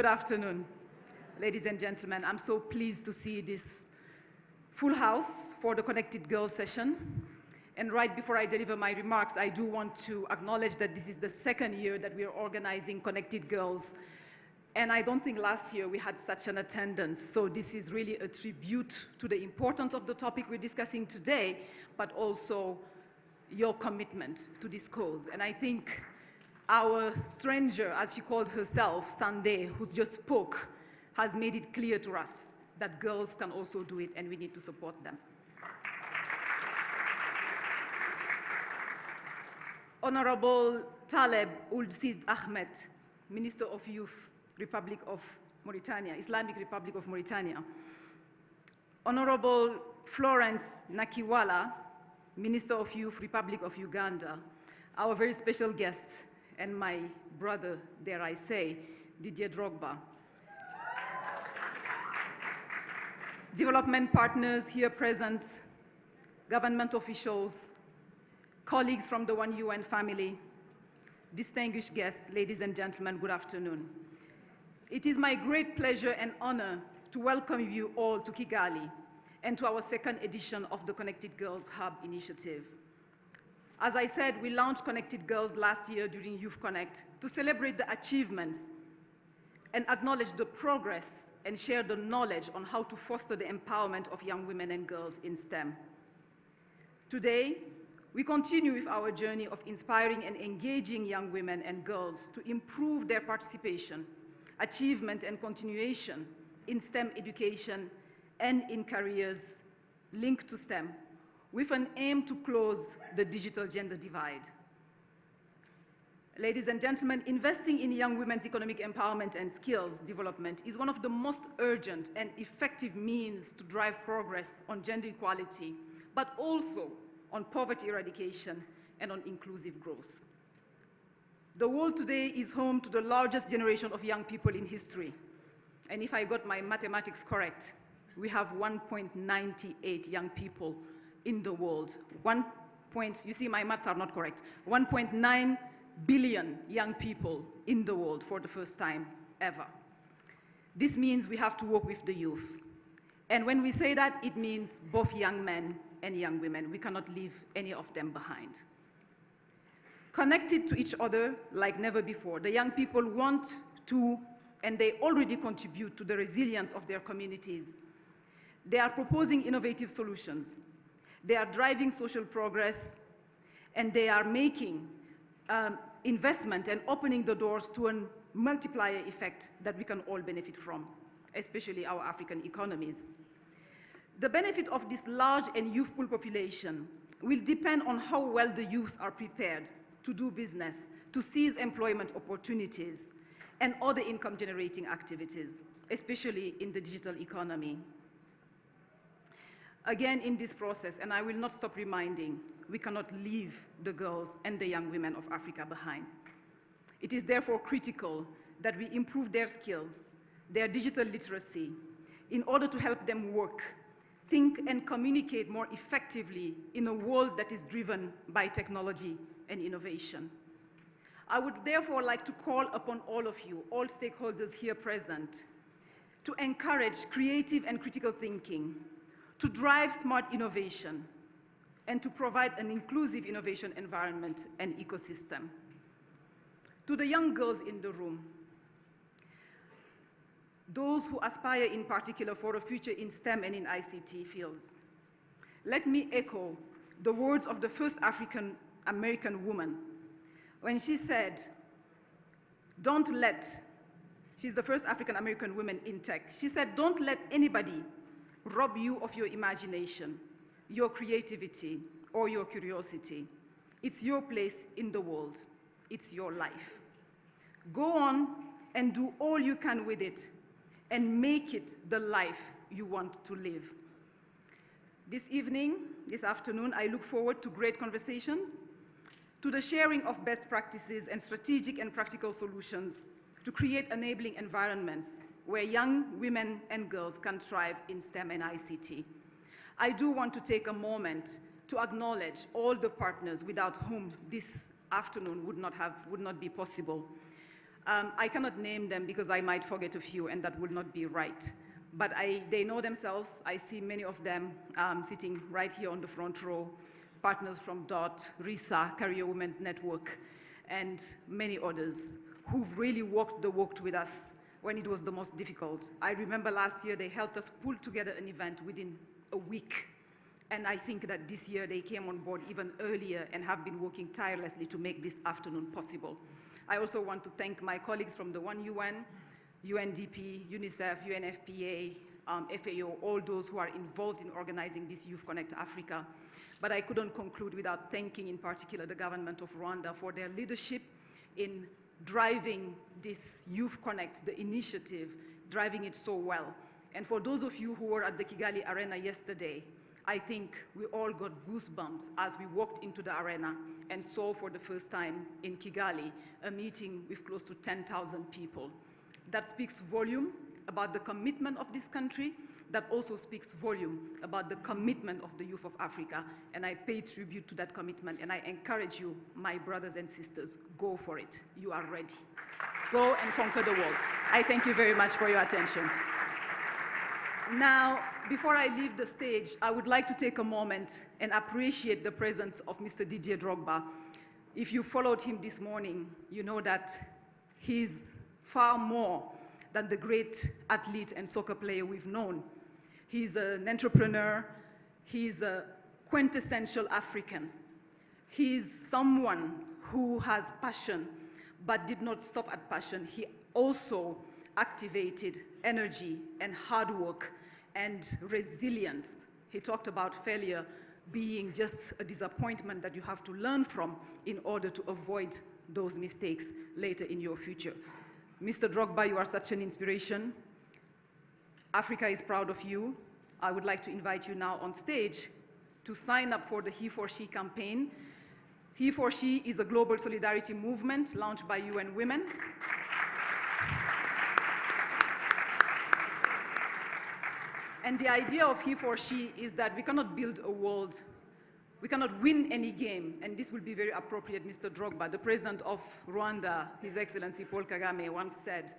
Good afternoon, ladies and gentlemen. I'm so pleased to see this full house for the Connected Girls session. And right before I deliver my remarks, I do want to acknowledge that this is the second year that we are organizing Connected Girls. And I don't think last year we had such an attendance. So this is really a tribute to the importance of the topic we're discussing today, but also your commitment to this cause. And I think our stranger, as she called herself, Sunday, who just spoke, has made it clear to us that girls can also do it and we need to support them. Honorable Taleb Ould Sid Ahmed, Minister of Youth, Republic of Mauritania, Islamic Republic of Mauritania. Honorable Florence Nakiwala, Minister of Youth, Republic of Uganda. Our very special guest, and my brother, dare I say, Didier Drogba. Development partners here present, government officials, colleagues from the One UN family, distinguished guests, ladies and gentlemen, good afternoon. It is my great pleasure and honor to welcome you all to Kigali and to our second edition of the Connected Girls Hub initiative. As I said, we launched Connected Girls last year during Youth Connect to celebrate the achievements and acknowledge the progress and share the knowledge on how to foster the empowerment of young women and girls in STEM. Today, we continue with our journey of inspiring and engaging young women and girls to improve their participation, achievement, and continuation in STEM education and in careers linked to STEM, with an aim to close the digital gender divide. Ladies and gentlemen, investing in young women's economic empowerment and skills development is one of the most urgent and effective means to drive progress on gender equality, but also on poverty eradication and on inclusive growth. The world today is home to the largest generation of young people in history. And if I got my mathematics correct, we have 1.98 young people in the world. You see, my maths are not correct. 1.9 billion young people in the world for the first time ever. This means we have to work with the youth. And when we say that, it means both young men and young women. We cannot leave any of them behind. Connected to each other like never before, the young people want to, and they already contribute to the resilience of their communities. They are proposing innovative solutions. They are driving social progress, and they are making investment and opening the doors to a multiplier effect that we can all benefit from, especially our African economies. The benefit of this large and youthful population will depend on how well the youth are prepared to do business, to seize employment opportunities, and other income-generating activities, especially in the digital economy. Again, in this process, and I will not stop reminding, we cannot leave the girls and the young women of Africa behind. It is therefore critical that we improve their skills, their digital literacy, in order to help them work, think, and communicate more effectively in a world that is driven by technology and innovation. I would therefore like to call upon all of you, all stakeholders here present, to encourage creative and critical thinking, to drive smart innovation, and to provide an inclusive innovation environment and ecosystem. To the young girls in the room, those who aspire in particular for a future in STEM and in ICT fields, let me echo the words of the first African-American woman when she said, she's the first African-American woman in tech. She said, don't let anybody rob you of your imagination, your creativity, or your curiosity. It's your place in the world. It's your life. Go on and do all you can with it and make it the life you want to live. This afternoon, I look forward to great conversations, to the sharing of best practices and strategic and practical solutions to create enabling environments where young women and girls can thrive in STEM and ICT. I do want to take a moment to acknowledge all the partners without whom this afternoon would not be possible. I cannot name them because I might forget a few, and that would not be right. But they know themselves. I see many of them sitting right here on the front row, partners from DOT, RISA, Career Women's Network, and many others who've really walked the walk with us when it was the most difficult. I remember last year they helped us pull together an event within a week. And I think that this year they came on board even earlier and have been working tirelessly to make this afternoon possible. I also want to thank my colleagues from the One UN, UNDP, UNICEF, UNFPA, FAO, all those who are involved in organizing this Youth Connect Africa. But I couldn't conclude without thanking in particular the government of Rwanda for their leadership in driving this Youth Connect, the initiative, driving it so well. And for those of you who were at the Kigali Arena yesterday, I think we all got goosebumps as we walked into the arena and saw for the first time in Kigali a meeting with close to 10,000 people. That speaks volume about the commitment of this country. That also speaks volume about the commitment of the youth of Africa. And I pay tribute to that commitment, and I encourage you, my brothers and sisters, go for it. You are ready. Go and conquer the world. I thank you very much for your attention. Now, before I leave the stage, I would like to take a moment and appreciate the presence of Mr. Didier Drogba. If you followed him this morning, you know that he's far more than the great athlete and soccer player we've known. He's an entrepreneur. He's a quintessential African. He's someone who has passion, but did not stop at passion. He also activated energy and hard work and resilience. He talked about failure being just a disappointment that you have to learn from in order to avoid those mistakes later in your future. Mr. Drogba, you are such an inspiration. Africa is proud of you. I would like to invite you now on stage to sign up for the He for She campaign. He for She is a global solidarity movement launched by UN Women. And the idea of He for She is that we cannot build a world, we cannot win any game, and this will be very appropriate, Mr. Drogba. The president of Rwanda, His Excellency Paul Kagame, once said,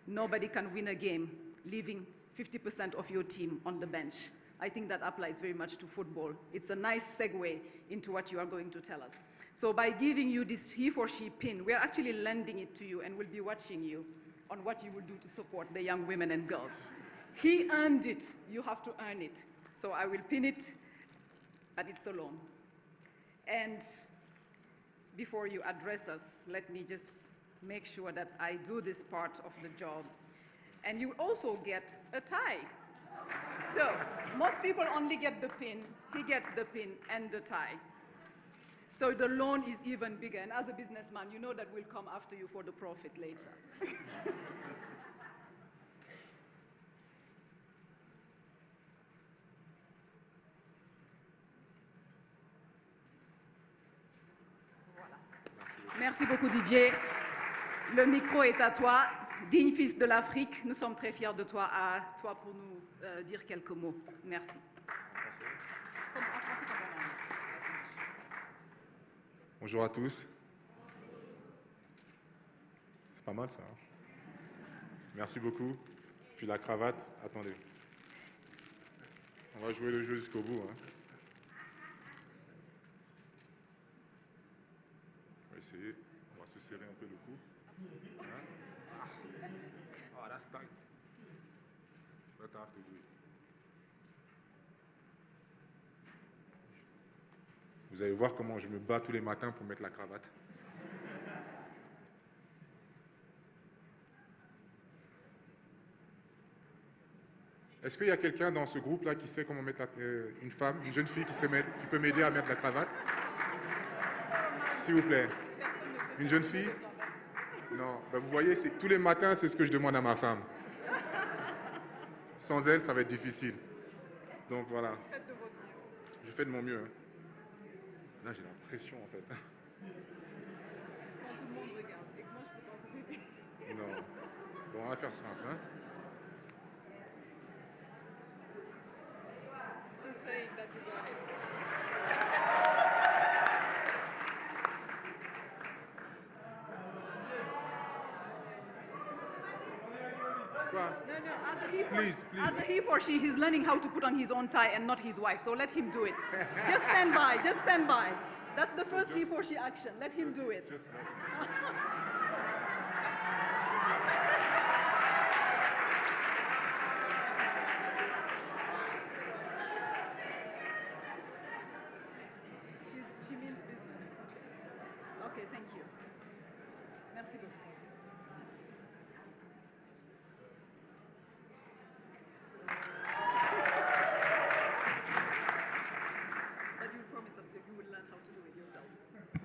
nobody can win a game leaving 50% of your team on the bench. I think that applies very much to football. It's a nice segue into what you are going to tell us. So by giving you this He for She pin, we are actually lending it to you, and we'll be watching you on what you will do to support the young women and girls. He earned it. You have to earn it. So I will pin it, but it's so long. And before you address us, let me just make sure that I do this part of the job. And you also get a tie. So most people only get the pin. He gets the pin and the tie. So the loan is even bigger. And as a businessman, you know that we'll come after you for the profit later. Merci beaucoup, Didier. Le micro est à toi. Digne fils de l'Afrique, nous sommes très fiers de toi. À toi pour nous dire quelques mots. Merci. Merci. Bonjour à tous. C'est pas mal ça. Hein? Merci beaucoup. Puis la cravate, attendez. On va jouer le jeu jusqu'au bout. Hein? On va essayer. On va se serrer un peu le cou. Hein? Oh, that's tight. But I have to do it. Vous allez voir comment je me bats tous les matins pour mettre la cravate. Est-ce qu'il y a quelqu'un dans ce groupe-là qui sait comment mettre une femme, une jeune fille qui peut m'aider à mettre la cravate? S'il vous plaît. Une jeune fille? Non. Ben vous voyez, tous les matins, c'est ce que je demande à ma femme. Sans elle, ça va être difficile. Donc voilà. Je fais de mon mieux. Hein. Là, j'ai la pression, en fait. Quand tout le monde regarde et que moi, je peux pas vous aider. Non. Bon, on va faire simple. Hein. J'essaye d'attirer. pas. No, as a he for, Please, please. As a he for she, he's learning how to put on his own tie and not his wife. So let him do it. Just stand by. Just stand by. That's the first he for she action. Let him do it. She means business. Okay, thank you. Merci beaucoup. But you promise us you will learn how to do it yourself.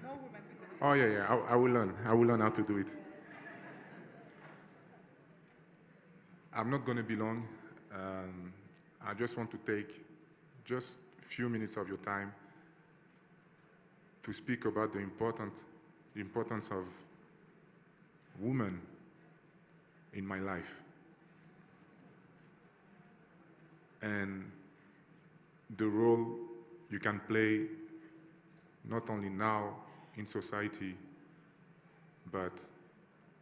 No woman with an Oh, yeah. I will learn. I will learn how to do it. I'm not going to be long. I just want to take just a few minutes of your time to speak about the importance of women in my life. And the role you can play not only now in society, but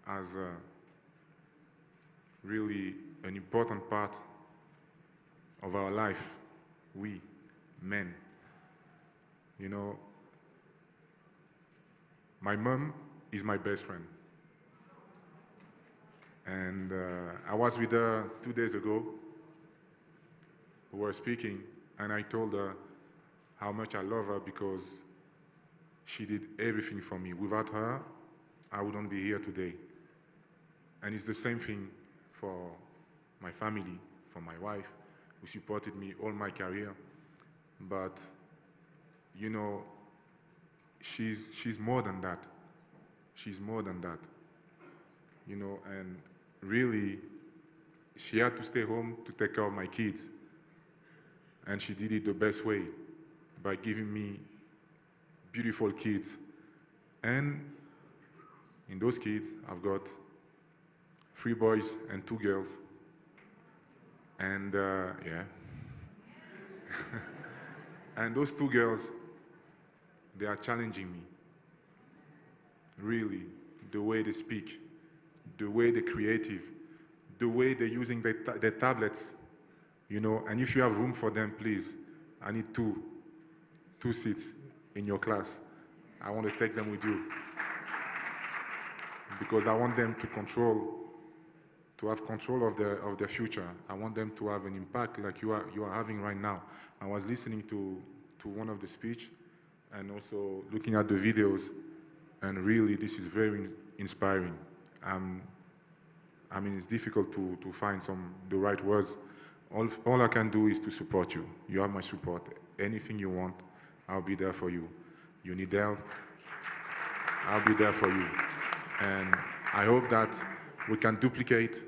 as a really an important part of our life, we men. You know, my mom is my best friend. And I was with her 2 days ago. We were speaking, and I told her how much I love her because she did everything for me. Without her, I wouldn't be here today. And it's the same thing for my family, for my wife, who supported me all my career. But, you know, she's more than that. She's more than that. You know, and really, she had to stay home to take care of my kids. And she did it the best way, by giving me beautiful kids. And in those kids, I've got 3 boys and 2 girls. And yeah. And those 2 girls, they are challenging me. Really, the way they speak, the way they're creative, the way they're using their tablets, you know. And if you have room for them, please, I need two seats in your class. I want to take them with you because I want them to have control of their future. I want them to have an impact like you are having right now. I was listening to one of the speech and also looking at the videos, and really this is very inspiring. I mean, it's difficult to find the right words. All I can do is to support you. You have my support. Anything you want, I'll be there for you. You need help, I'll be there for you. And I hope that we can duplicate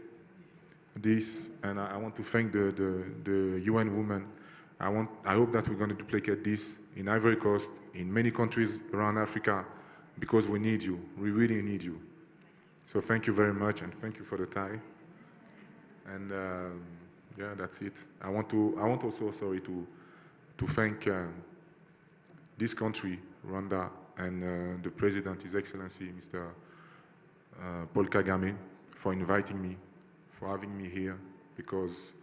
this, and I want to thank the UN women. I hope that we're going to duplicate this in Ivory Coast, in many countries around Africa, because we need you. We really need you. So thank you very much, and thank you for the tie. And yeah, that's it. I want also, sorry, to thank this country, Rwanda, and the President, His Excellency, Mr. Paul Kagame, for inviting me, for having me here, because,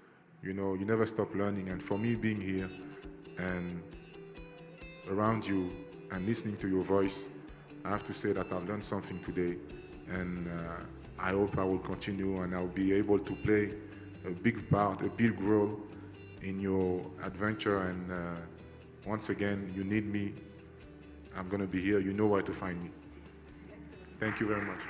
you know, you never stop learning. And for me being here and around you and listening to your voice, I have to say that I've learned something today. And I hope I will continue and I'll be able to play a big role in your adventure. And once again, you need me, I'm going to be here. You know where to find me. Thank you very much.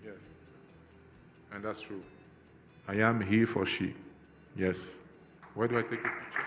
Yes, and that's true. I am he for she. Yes. Where do I take the picture?